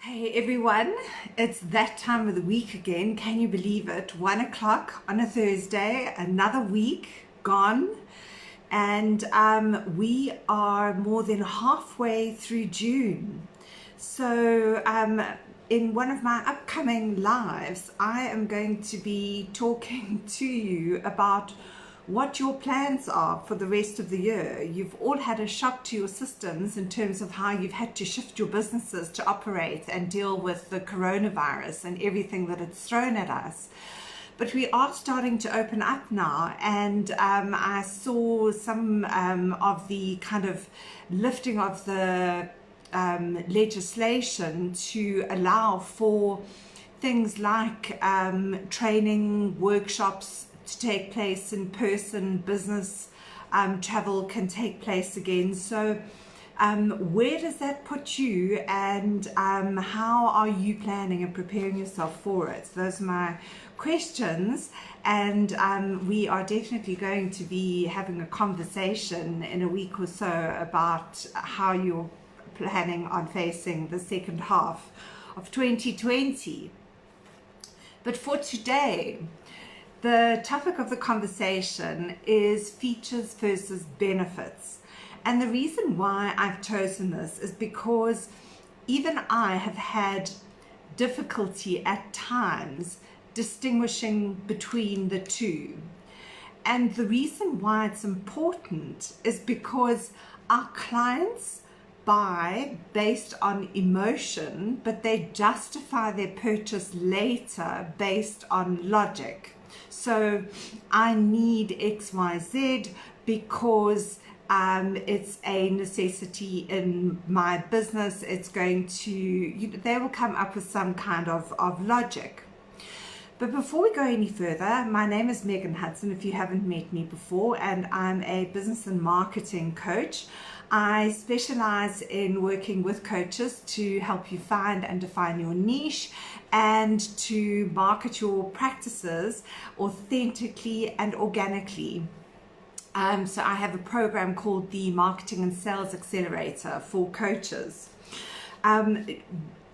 Hey everyone, it's that time of the week again. Can you believe it? 1 o'clock on a Thursday, another week gone, and we are more than halfway through June. So, in one of my upcoming lives, I am going to be talking to you about what your plans are for the rest of the year. You've all had a shock to your systems in terms of how you've had to shift your businesses to operate and deal with the coronavirus and everything that it's thrown at us. But we are starting to open up now, and I saw some of the kind of lifting of the legislation to allow for things like training, workshops to take place in person, business travel can take place again. So where does that put you, and how are you planning and preparing yourself for it? Those are my questions, and we are definitely going to be having a conversation in a week or so about how you're planning on facing the second half of 2020. But for today, the topic of the conversation is features versus benefits. And the reason why I've chosen this is because even I have had difficulty at times distinguishing between the two. And the reason why it's important is because our clients buy based on emotion, but they justify their purchase later based on logic. So I need XYZ because it's a necessity in my business. It's going to, they will come up with some kind of logic. But before we go any further, my name is Megan Hudson, if you haven't met me before, and I'm a business and marketing coach. I specialize in working with coaches to help you find and define your niche and to market your practices authentically and organically. So I have a program called the Marketing and Sales Accelerator for coaches.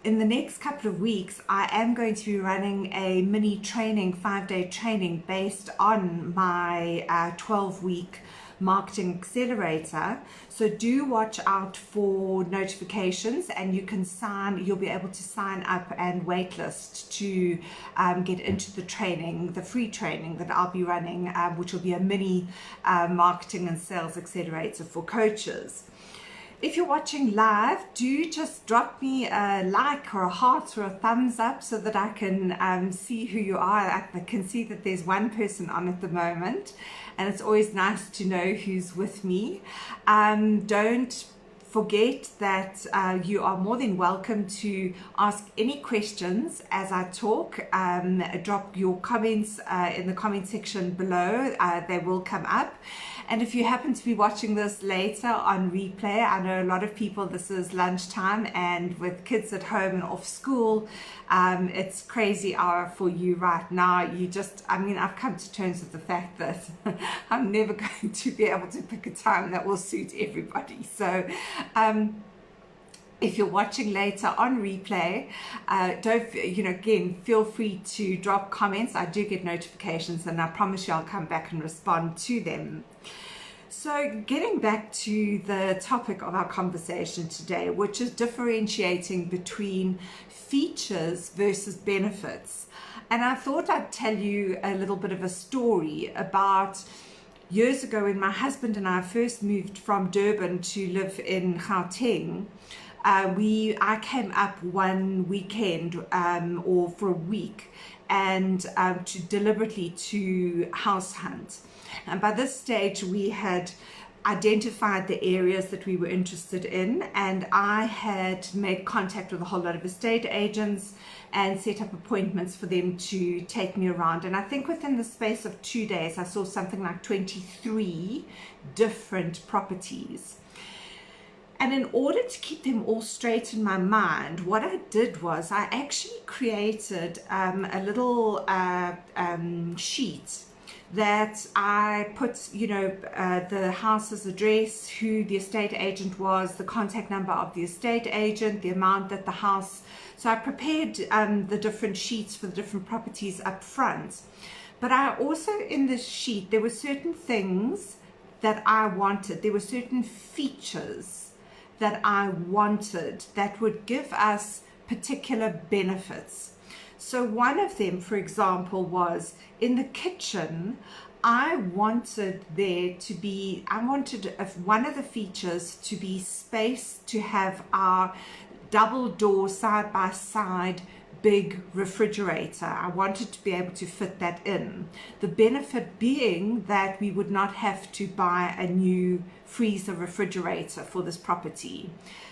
In the next couple of weeks, I am going to be running a mini training, 5-day training based on my 12-week Marketing Accelerator. So do watch out for notifications, and you'll be able to sign up and waitlist to get into the training, the free training that I'll be running, which will be a mini Marketing and Sales Accelerator for coaches. If you're watching live, do just drop me a like or a heart or a thumbs up so that I can see who you are. I can see that there's one person on at the moment, and it's always nice to know who's with me. Don't forget that you are more than welcome to ask any questions as I talk. Drop your comments in the comment section below. They will come up. And if you happen to be watching this later on replay, I know a lot of people, this is lunchtime, and with kids at home and off school, it's crazy hour for you right now. I've come to terms with the fact that I'm never going to be able to pick a time that will suit everybody. So if you're watching later on replay, again, feel free to drop comments. I do get notifications, and I promise you I'll come back and respond to them. So getting back to the topic of our conversation today, which is differentiating between features versus benefits. And I thought I'd tell you a little bit of a story about years ago when my husband and I first moved from Durban to live in Gauteng. I came up one weekend or for a week and deliberately to house hunt. And by this stage, we had identified the areas that we were interested in, and I had made contact with a whole lot of estate agents and set up appointments for them to take me around. And I think within the space of 2 days, I saw something like 23 different properties. And in order to keep them all straight in my mind, what I did was I actually created a little sheet that I put, the house's address, who the estate agent was, the contact number of the estate agent, the amount that the house. So I prepared the different sheets for the different properties up front. But I also, in this sheet, there were certain things that I wanted. There were certain features that I wanted that would give us particular benefits. So one of them, for example, was in the kitchen. I wanted one of the features to be space to have our double door side by side big refrigerator. I wanted to be able to fit that in. The benefit being that we would not have to buy a new freezer refrigerator for this property.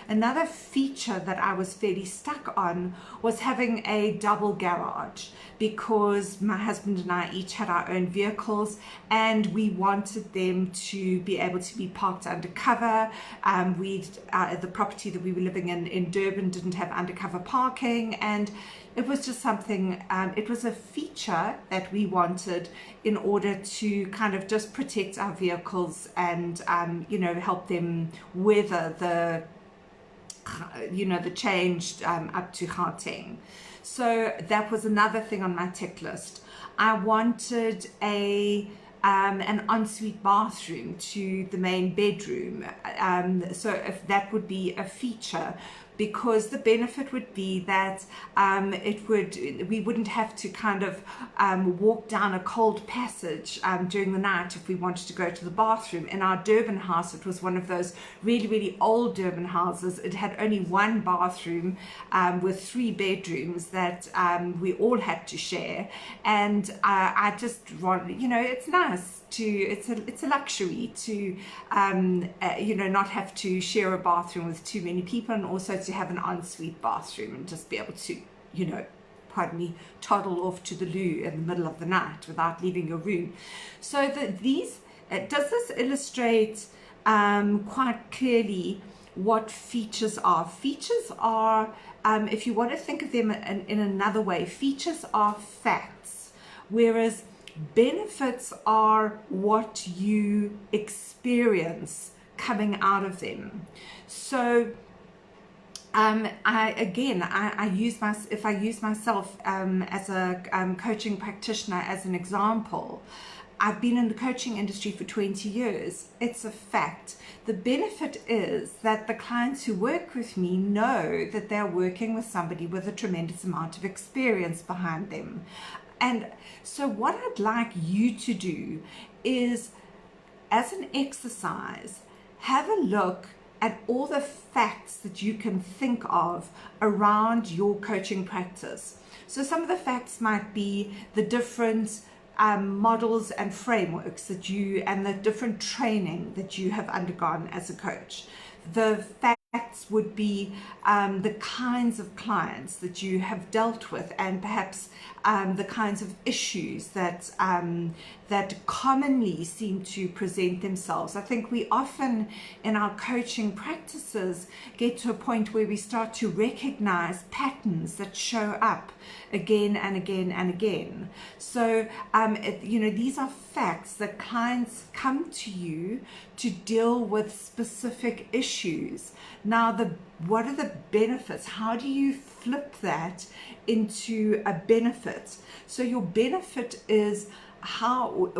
Another feature that I was fairly stuck on was having a double garage, because my husband and I each had our own vehicles and we wanted them to be able to be parked undercover. The property that we were living in Durban didn't have undercover parking, and it was just something, it was a feature that we wanted in order to kind of just protect our vehicles and, help them weather the change up to Gauteng. So that was another thing on my tick list. I wanted an ensuite bathroom to the main bedroom. So if that would be a feature, because the benefit would be that we wouldn't have to kind of walk down a cold passage during the night if we wanted to go to the bathroom. In our Durban house, it was one of those really, really old Durban houses. It had only one bathroom with 3 bedrooms that we all had to share. And I just want, it's nice it's a luxury to not have to share a bathroom with too many people, and also to have an ensuite bathroom and just be able to toddle off to the loo in the middle of the night without leaving your room. So does this illustrate quite clearly what features are? Features are, if you want to think of them in another way, features are facts, whereas benefits are what you experience coming out of them. So if I use myself as a coaching practitioner as an example, I've been in the coaching industry for 20 years. It's a fact. The benefit is that the clients who work with me know that they're working with somebody with a tremendous amount of experience behind them. And so what I'd like you to do is, as an exercise, have a look at all the facts that you can think of around your coaching practice. So some of the facts might be the different models and frameworks and the different training that you have undergone as a coach. The facts would be the kinds of clients that you have dealt with, and perhaps the kinds of issues that commonly seem to present themselves. I think we often in our coaching practices get to a point where we start to recognize patterns that show up again and again and again. So these are facts that clients come to you to deal with specific issues. Now, what are the benefits? How do you flip that into a benefit? So your benefit is how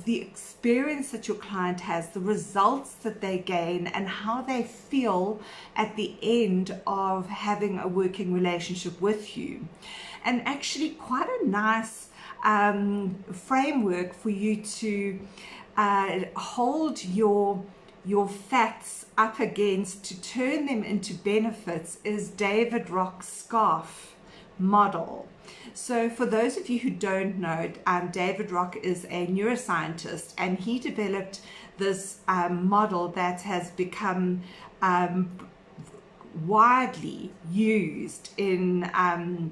the experience that your client has, the results that they gain, and how they feel at the end of having a working relationship with you. And actually quite a nice framework for you to hold your facts up against to turn them into benefits is David Rock's SCARF model. So for those of you who don't know, David Rock is a neuroscientist, and he developed this model that has become widely used in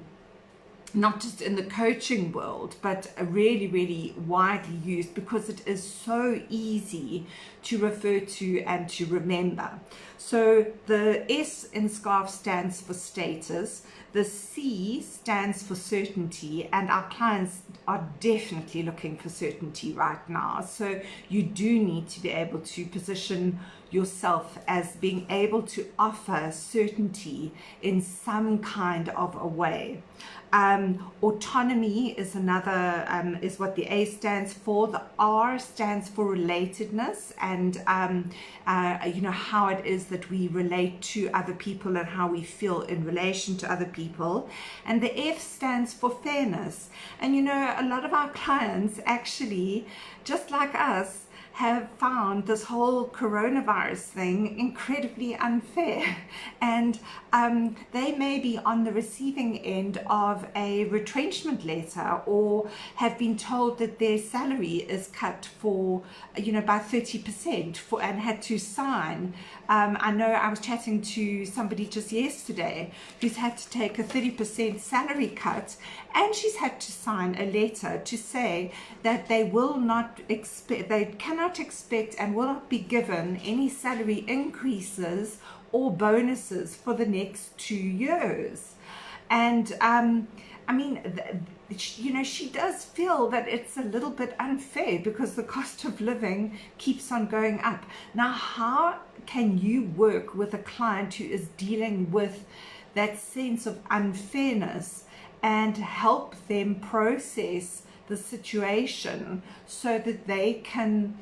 not just in the coaching world, but really, really widely used because it is so easy to refer to and to remember. So the S in SCARF stands for status, the C stands for certainty, and our clients are definitely looking for certainty right now. So you do need to be able to position yourself as being able to offer certainty in some kind of a way. Autonomy is another, is what the A stands for. The R stands for relatedness, and you know, how it is that we relate to other people and how we feel in relation to other people. And the F stands for fairness. And you know, a lot of our clients actually, just like us, have found this whole coronavirus thing incredibly unfair, and they may be on the receiving end of a retrenchment letter, or have been told that their salary is cut for, you know, by 30% for, and had to sign. I know I was chatting to somebody just yesterday who's had to take a 30% salary cut, and she's had to sign a letter to say that they will not expect, they cannot expect and will not be given any salary increases or bonuses for the next 2 years. And I mean, you know, she does feel that it's a little bit unfair because the cost of living keeps on going up. Now, how can you work with a client who is dealing with that sense of unfairness and help them process the situation so that they can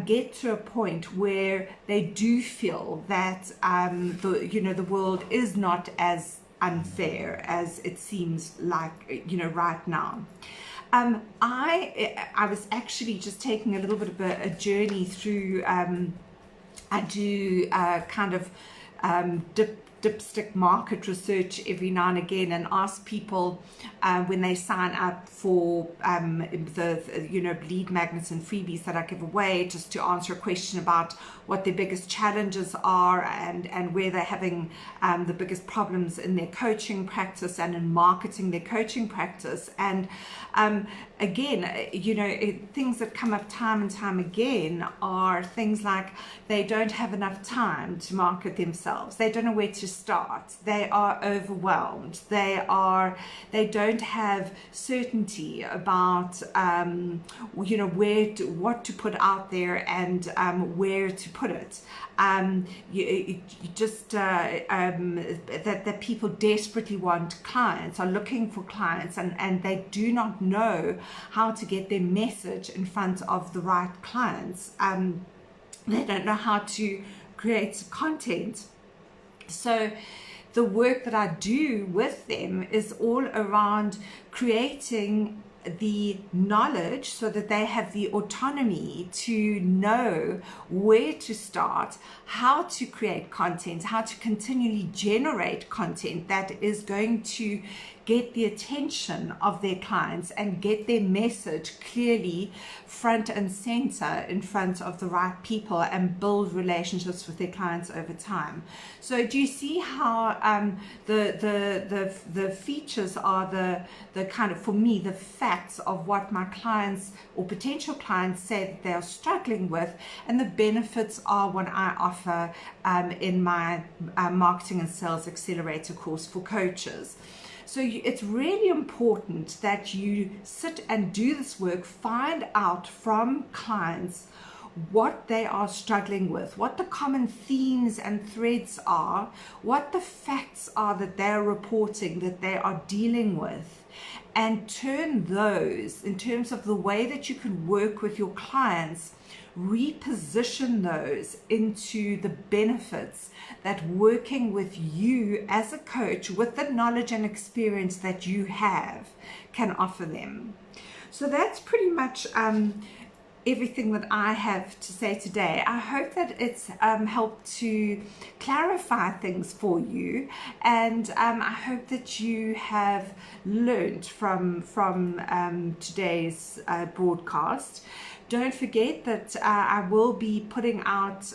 get to a point where they do feel that the world is not as unfair as it seems like, you know, right now. I was actually just taking a little bit of a journey through. I do kind of dipstick market research every now and again, and ask people when they sign up for the you know, lead magnets and freebies that I give away, just to answer a question about what their biggest challenges are and where they're having the biggest problems in their coaching practice and in marketing their coaching practice. And again, you know, things that come up time and time again are things like they don't have enough time to market themselves, they don't know where to start, they are overwhelmed, they don't have certainty about you know, what to put out there and where to put it. You just that people desperately want clients, are looking for clients, and they do not know how to get their message in front of the right clients. They don't know how to create content. So the work that I do with them is all around creating the knowledge so that they have the autonomy to know where to start, how to create content, how to continually generate content that is going to get the attention of their clients and get their message clearly front and center in front of the right people and build relationships with their clients over time. So do you see how the features are the kind of, for me, the facts of what my clients or potential clients say that they are struggling with, and the benefits are what I offer in my Marketing and Sales Accelerator course for coaches. So it's really important that you sit and do this work, find out from clients what they are struggling with, what the common themes and threads are, what the facts are that they're reporting that they are dealing with, and turn those, in terms of the way that you can work with your clients, reposition those into the benefits that working with you as a coach with the knowledge and experience that you have can offer them. So that's pretty much everything that I have to say today. I hope that it's helped to clarify things for you, and I hope that you have learned from today's broadcast. Don't forget that I will be putting out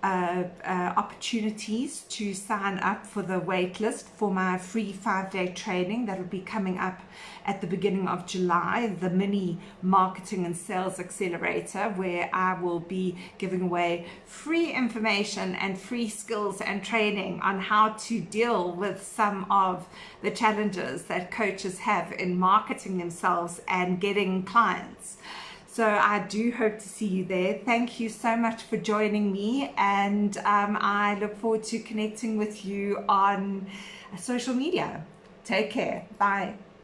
opportunities to sign up for the waitlist for my free 5-day training that will be coming up at the beginning of July, the mini marketing and sales accelerator, where I will be giving away free information and free skills and training on how to deal with some of the challenges that coaches have in marketing themselves and getting clients. So I do hope to see you there. Thank you so much for joining me, and I look forward to connecting with you on social media. Take care. Bye.